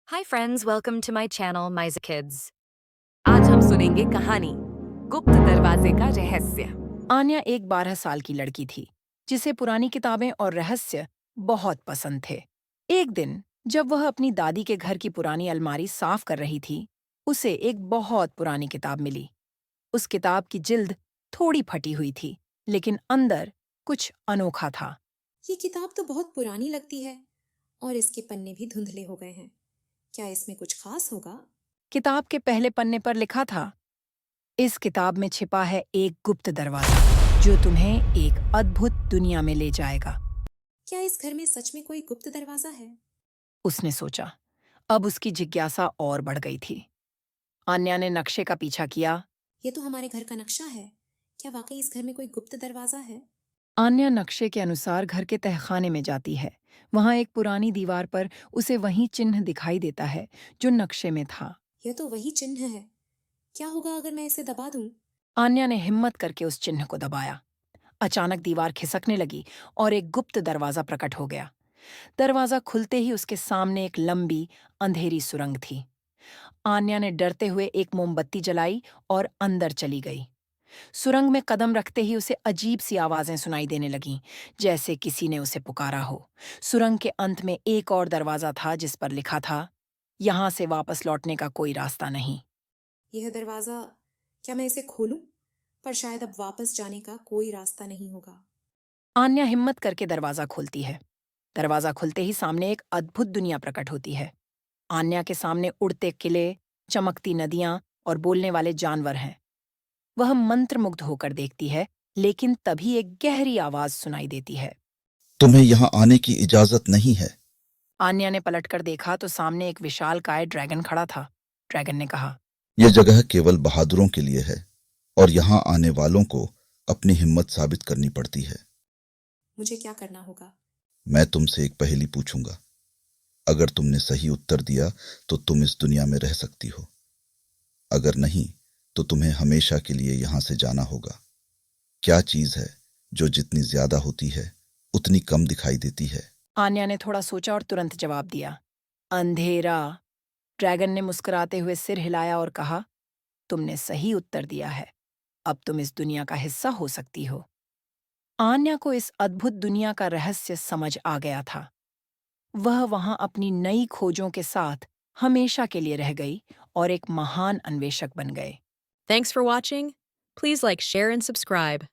Hi friends, welcome to my channel Miza Kids. आज हम सुनेंगे कहानी गुप्त दरवाजे का रहस्य। आन्या एक 12 साल की लड़की थी जिसे पुरानी किताबें और रहस्य बहुत पसंद थे। एक दिन जब वह अपनी दादी के घर की पुरानी अलमारी साफ कर रही थी, उसे एक बहुत पुरानी किताब मिली। उस किताब की जिल्द थोड़ी फटी हुई थी, लेकिन अंदर कुछ अनोखा था। ये किताब तो बहुत पुरानी लगती है और इसके पन्ने भी धुंधले हो गए हैं। क्या इसमें कुछ खास होगा? किताब के पहले पन्ने पर लिखा था, इस किताब में छिपा है एक गुप्त दरवाजा जो तुम्हें एक अद्भुत दुनिया में ले जाएगा। क्या इस घर में सच में कोई गुप्त दरवाजा है? उसने सोचा। अब उसकी जिज्ञासा और बढ़ गई थी। आन्या ने नक्शे का पीछा किया। ये तो हमारे घर का नक्शा है। क्या वाकई इस घर में कोई गुप्त दरवाजा है? आन्या नक्शे के अनुसार घर के तहखाने में जाती है। वहां एक पुरानी दीवार पर उसे वही चिन्ह दिखाई देता है जो नक्शे में था। यह तो वही चिन्ह है। क्या होगा अगर मैं इसे दबा दूं? आन्या ने हिम्मत करके उस चिन्ह को दबाया। अचानक दीवार खिसकने लगी और एक गुप्त दरवाजा प्रकट हो गया। दरवाजा खुलते ही उसके सामने एक लंबी अंधेरी सुरंग थी। आन्या ने डरते हुए एक मोमबत्ती जलाई और अंदर चली गई। सुरंग में कदम रखते ही उसे अजीब सी आवाजें सुनाई देने लगीं, जैसे किसी ने उसे पुकारा हो। सुरंग के अंत में एक और दरवाजा था जिस पर लिखा था, यहाँ से वापस लौटने का कोई रास्ता नहीं। यह दरवाजा, क्या मैं इसे खोलूं? पर शायद अब वापस जाने का कोई रास्ता नहीं होगा। आन्या हिम्मत करके दरवाजा खोलती है। दरवाजा खुलते ही सामने एक अद्भुत दुनिया प्रकट होती है। आन्या के सामने उड़ते किले, चमकती नदियां और बोलने वाले जानवर हैं। वह मंत्रमुग्ध होकर देखती है, लेकिन तभी एक गहरी आवाज सुनाई देती है। तुम्हें यहाँ आने की इजाजत नहीं है। आन्या ने पलटकर देखा तो सामने एक विशालकाय ड्रैगन खड़ा था। ड्रैगन ने कहा, यह जगह केवल बहादुरों के लिए है और यहाँ आने वालों को अपनी हिम्मत साबित करनी पड़ती है। मुझे क्या करना होगा? मैं तुमसे एक पहेली पूछूंगा। अगर तुमने सही उत्तर दिया तो तुम इस दुनिया में रह सकती हो। अगर नहीं तो तुम्हें हमेशा के लिए यहाँ से जाना होगा। क्या चीज है जो जितनी ज्यादा होती है उतनी कम दिखाई देती है? आन्या ने थोड़ा सोचा और तुरंत जवाब दिया, अंधेरा। ड्रैगन ने मुस्कुराते हुए सिर हिलाया और कहा, तुमने सही उत्तर दिया है। अब तुम इस दुनिया का हिस्सा हो सकती हो। आन्या को इस अद्भुत दुनिया का रहस्य समझ आ गया था। वह वहां अपनी नई खोजों के साथ हमेशा के लिए रह गई और एक महान अन्वेषक बन गए। Thanks for watching. Please like, share and subscribe.